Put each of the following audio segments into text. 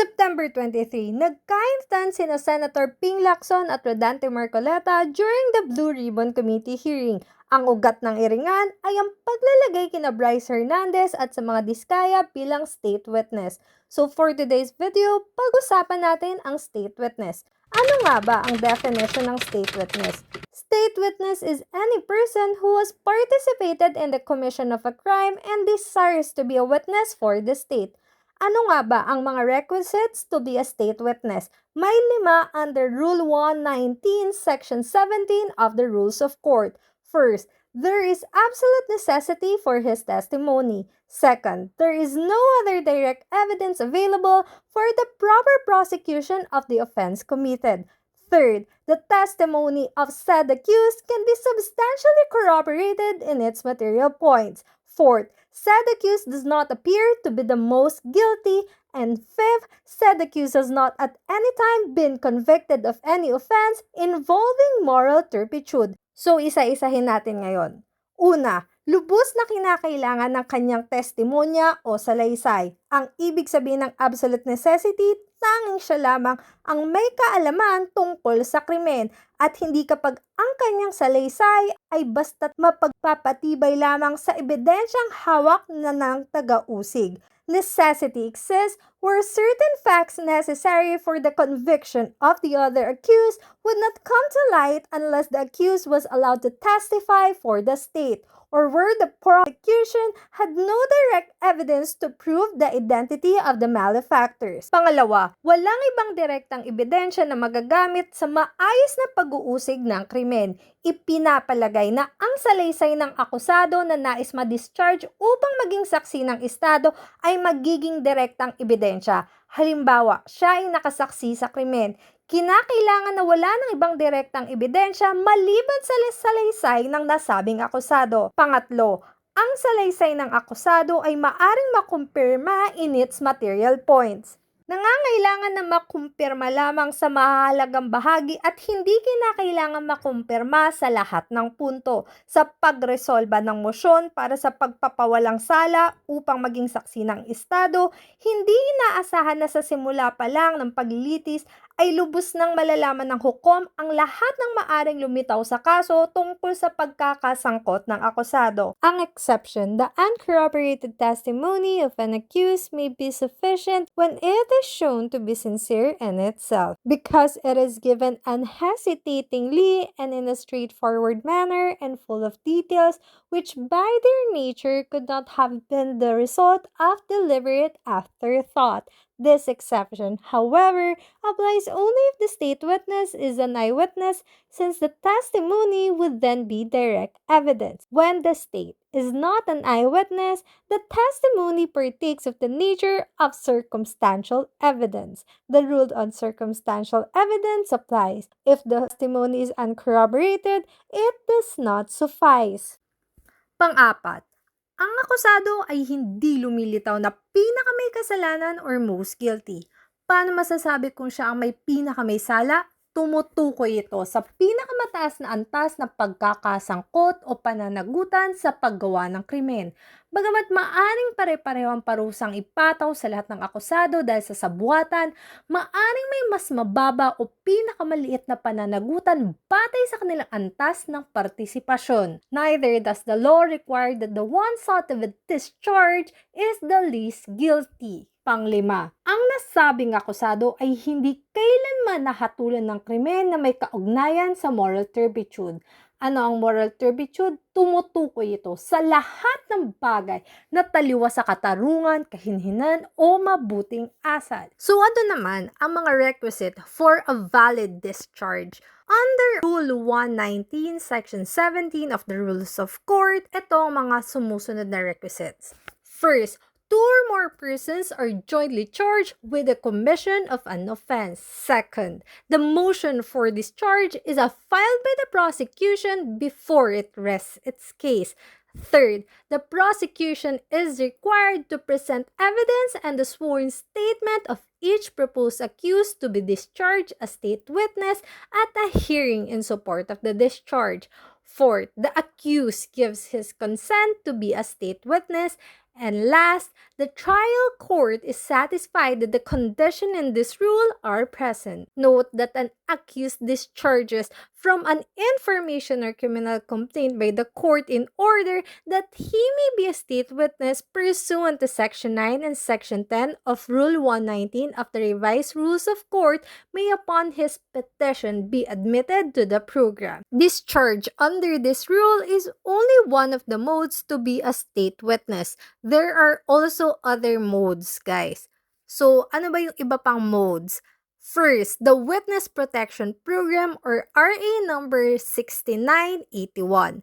September 23, nagkaintan sina Senator Ping Lacson at Rodante Marcoleta during the Blue Ribbon Committee hearing. Ang ugat ng iringan ay ang paglalagay kina Bryce Hernandez at sa mga Diskaya bilang state witness. So for today's video, pag-usapan natin ang state witness. Ano nga ba ang definition ng state witness? State witness is any person who has participated in the commission of a crime and desires to be a witness for the state. Ano nga ba ang mga requisites to be a state witness? May 5 under Rule 119, Section 17 of the Rules of Court. First, there is absolute necessity for his testimony. Second, there is no other direct evidence available for the proper prosecution of the offense committed. Third, the testimony of said accused can be substantially corroborated in its material points. Fourth, said accused does not appear to be the most guilty. And fifth, said accused has not at any time been convicted of any offense involving moral turpitude. So, isa-isahin natin ngayon. Una, lubos na kinakailangan ng kanyang testimonya o salaysay. Ang ibig sabihin ng absolute necessity, tanging siya lamang ang may kaalaman tungkol sa krimen at hindi kapag ang kanyang salaysay ay basta't mapagpapatibay lamang sa ebidensyang hawak na ng taga-usig. Necessity exists where certain facts necessary for the conviction of the other accused would not come to light unless the accused was allowed to testify for the state, or where the prosecution had no direct evidence to prove the identity of the malefactors. Pangalawa, walang ibang direktang ebidensya na magagamit sa maayos na pag-uusig ng krimen. Ipinapalagay na ang salaysay ng akusado na nais ma-discharge upang maging saksi ng estado ay magiging direktang ebidensya. Halimbawa, siya ay nakasaksi sa krimen. Kinakailangan na wala ng ibang direktang ebidensya maliban sa salaysay ng nasabing akusado. Pangatlo, ang salaysay ng akusado ay maaring makumpirma in its material points. Nangangailangan na makumpirma lamang sa mahalagang bahagi at hindi kinakailangan makumpirma sa lahat ng punto sa pagresolba ng mosyon para sa pagpapawalang sala upang maging saksi ng estado. Hindi inaasahan na sa simula pa lang ng paglilitis ay lubos nang malalaman ng hukom ang lahat ng maaring lumitaw sa kaso tungkol sa pagkakasangkot ng akusado. Ang exception, the uncorroborated testimony of an accused may be sufficient when it is shown to be sincere in itself, because it is given unhesitatingly and in a straightforward manner and full of details which by their nature could not have been the result of deliberate afterthought. This exception, however, applies only if the state witness is an eyewitness, since the testimony would then be direct evidence. When the state is not an eyewitness, the testimony partakes of the nature of circumstantial evidence. The rule on circumstantial evidence applies. If the testimony is uncorroborated, it does not suffice. Pang-apat, ang akusado ay hindi lumilitaw na pinakamay kasalanan or most guilty. Paano masasabi kung siya ang may pinakamay sala? Tumutukoy ito sa pinakamataas na antas na pagkakasangkot o pananagutan sa paggawa ng krimen. Bagamat maaring pare-pareho ang parusang ipataw sa lahat ng akusado dahil sa sabuatan, maaring may mas mababa o pinakamaliit na pananagutan batay sa kanilang antas ng partisipasyon. Neither does the law require that the one sought to be discharged is the least guilty. Panglima, ang nasabing akusado ay hindi kailanman nahatulan ng krimen na may kaugnayan sa moral turpitude. Ano ang moral turpitude? Tumutukoy ito sa lahat ng bagay na taliwas sa katarungan, kahinhinan o mabuting asal. So ano naman ang mga requisite for a valid discharge? Under Rule 119, Section 17 of the Rules of Court, ito ang mga sumusunod na requisites. First, 2 or more persons are jointly charged with the commission of an offense. Second, the motion for discharge is filed by the prosecution before it rests its case. Third, the prosecution is required to present evidence and the sworn statement of each proposed accused to be discharged as state witness at a hearing in support of the discharge. Fourth, the accused gives his consent to be a state witness. And last, the trial court is satisfied that the conditions in this rule are present. Note that an accused discharges from an information or criminal complaint by the court in order that he may be a state witness pursuant to Section 9 and Section 10 of Rule 119 of the Revised Rules of Court may upon his petition be admitted to the program. Discharge under this rule is only one of the modes to be a state witness. There are also other modes, guys. So, ano ba yung iba pang modes? First, the Witness Protection Program or RA number 6981.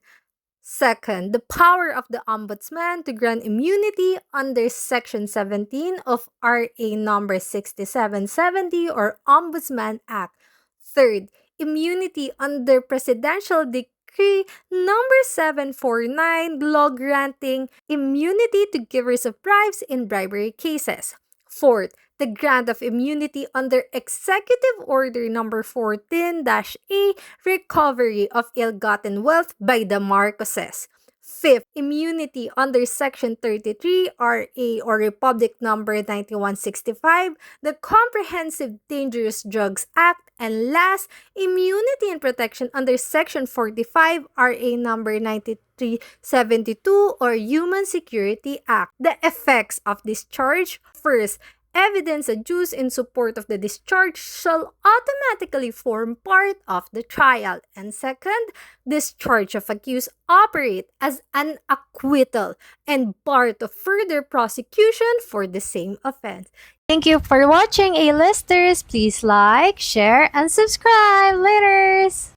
Second, the power of the Ombudsman to grant immunity under Section 17 of RA number 6770 or Ombudsman Act. Third, immunity under Presidential Decree number 749, law granting immunity to givers of bribes in bribery cases. Fourth, the grant of immunity under Executive Order number 14-A, recovery of ill-gotten wealth by the Marcoses. Fifth, immunity under Section 33 RA or Republic number 9165, the Comprehensive Dangerous Drugs Act. And last, immunity and protection under Section 45 RA number 9372 or Human Security Act. The effects of discharge. First, evidence adduced in support of the discharge shall automatically form part of the trial. And second, discharge of accused operate as an acquittal and bar to further prosecution for the same offense. Thank you for watching, A-listers. Please like, share, and subscribe. Laters!